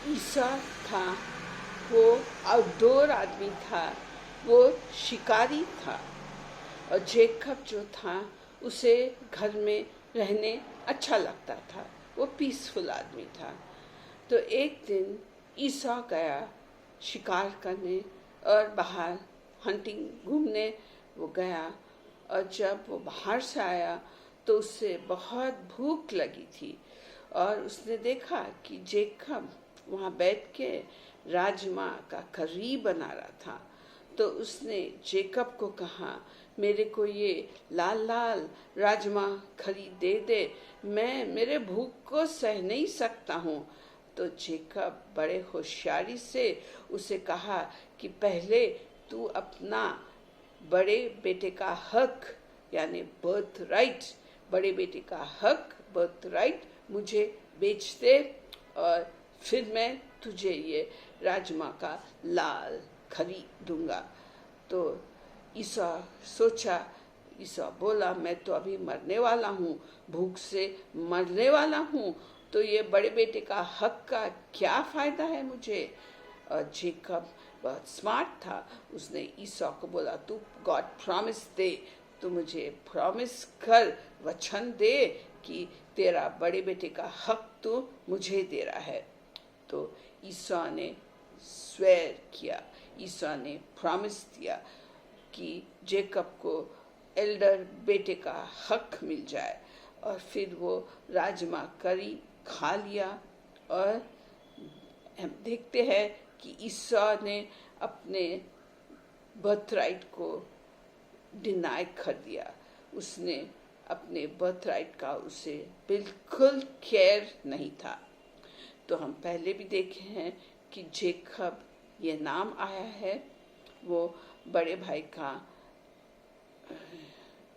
ईसा था वो आउटडोर आदमी था, वो शिकारी था। और जेकब जो था उसे घर में रहने अच्छा लगता था, वो पीसफुल आदमी था। तो एक दिन ईसा गया शिकार करने और बाहर हंटिंग घूमने वो गया। और जब वो बाहर से आया तो उसे बहुत भूख लगी थी और उसने देखा कि जेकब वहाँ बैठ के राजमा का करी बना रहा था। तो उसने जेकब को कहा, मेरे को ये लाल लाल राजमा खरीद दे, मैं मेरे भूख को सह नहीं सकता हूँ। तो जेकब बड़े होशियारी से उसे कहा कि पहले तू अपना बड़े बेटे का हक यानी बर्थ राइट, बड़े बेटे का हक बर्थ राइट मुझे बेच दे और फिर मैं तुझे ये राजमा का लाल खरीद दूंगा। तो ईसा सोचा, ईसा बोला, मैं तो अभी मरने वाला हूँ, भूख से मरने वाला हूँ, तो ये बड़े बेटे का हक का क्या फायदा है मुझे। और जेकब बहुत स्मार्ट था, उसने ईसा को बोला, तू गॉड प्रॉमिस दे, तू मुझे प्रॉमिस कर, वचन दे कि तेरा बड़े बेटे का हक तो मुझे दे रहा है। तो ईसा ने स्वेर किया, ईसा ने प्रॉमिस दिया कि जेकब को एल्डर बेटे का हक मिल जाए। और फिर वो राजमा करी खा लिया। और हम देखते हैं कि ईसा ने अपने बर्थराइट को डिनाई कर दिया, उसने अपने बर्थराइट का उसे बिल्कुल केयर नहीं था। तो हम पहले भी देखे हैं कि जेकब ये नाम आया है, वो बड़े भाई का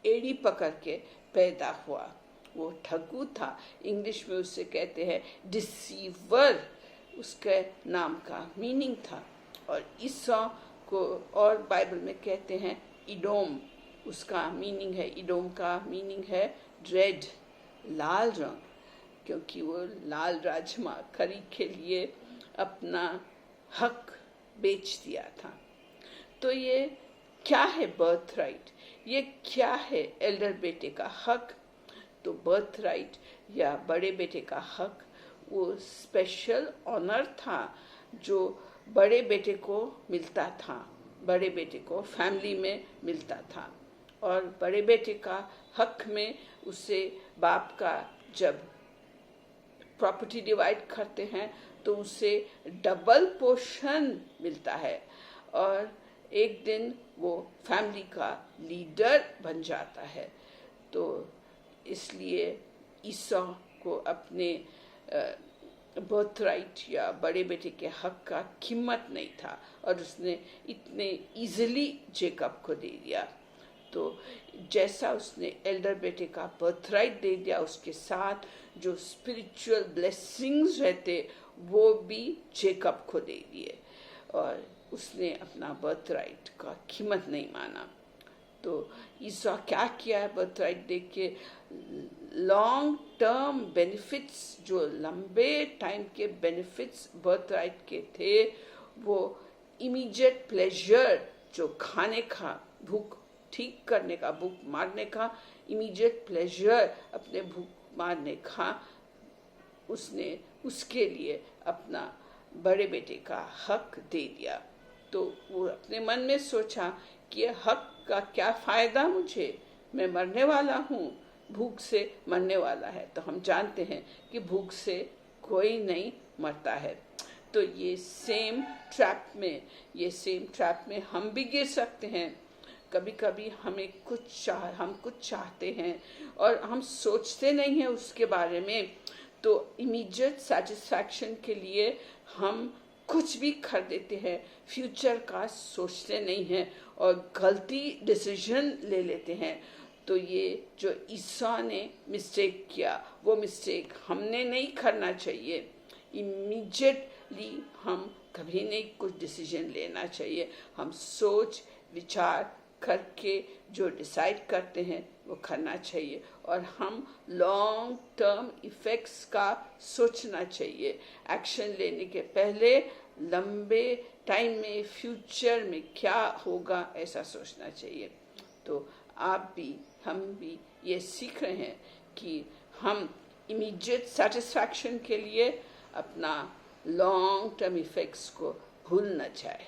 एड़ी पकड़ के पैदा हुआ, वो ठगू था, इंग्लिश में उसे कहते हैं डिसीवर, उसके नाम का मीनिंग था। और ईसा को और बाइबल में कहते हैं इडोम, उसका मीनिंग है, इडोम का मीनिंग है रेड, लाल रंग, क्योंकि वो लाल राजमा खरी के लिए अपना हक बेच दिया था। तो ये क्या है बर्थ राइट, ये क्या है एल्डर बेटे का हक। तो बर्थ राइट या बड़े बेटे का हक वो स्पेशल ऑनर था जो बड़े बेटे को मिलता था, बड़े बेटे को फैमिली में मिलता था। और बड़े बेटे का हक में उसे बाप का जब प्रॉपर्टी डिवाइड करते हैं तो उसे डबल पोर्शन मिलता है और एक दिन वो फैमिली का लीडर बन जाता है। तो इसलिए ईसा को अपने बर्थ राइट या बड़े बेटे के हक का कीमत नहीं था और उसने इतने इजीली जेकब को दे दिया। तो जैसा उसने एल्डर बेटे का बर्थ राइट दे दिया, उसके साथ जो स्पिरिचुअल ब्लेसिंग्स रहते वो भी जेकब को दे दिए और उसने अपना बर्थ राइट का कीमत नहीं माना। तो ईसा क्या किया है बर्थ राइट देख के, लॉन्ग टर्म बेनिफिट्स, जो लंबे टाइम के बेनिफिट्स बर्थ राइट के थे, वो इमीडिएट प्लेजर, जो खाने का, भूख ठीक करने का, भूख मारने का इमीडिएट प्लेजर, अपने भूख मारने का, उसने उसके लिए अपना बड़े बेटे का हक दे दिया। तो वो अपने मन में सोचा कि हक का क्या फायदा मुझे, मैं मरने वाला हूँ, भूख से मरने वाला है। तो हम जानते हैं कि भूख से कोई नहीं मरता है। तो ये सेम ट्रैप में हम भी गिर सकते हैं। कभी कभी हम कुछ चाहते हैं और हम सोचते नहीं हैं उसके बारे में, तो इमीडिएट सेटिस्फैक्शन के लिए हम कुछ भी कर देते हैं, फ्यूचर का सोचते नहीं हैं और गलती डिसीजन ले लेते हैं। तो ये जो ईसा ने मिस्टेक किया, वो मिस्टेक हमने नहीं करना चाहिए। इमीडिएटली हम कभी नहीं कुछ डिसीजन लेना चाहिए, हम सोच विचार करके जो डिसाइड करते हैं वो करना चाहिए, और हम लॉन्ग टर्म इफ़ेक्ट्स का सोचना चाहिए। एक्शन लेने के पहले लंबे टाइम में, फ्यूचर में क्या होगा, ऐसा सोचना चाहिए। तो आप भी, हम भी ये सीख रहे हैं कि हम इमीडिएट सेटिस्फैक्शन के लिए अपना लॉन्ग टर्म इफ़ेक्ट्स को भूल न जाए।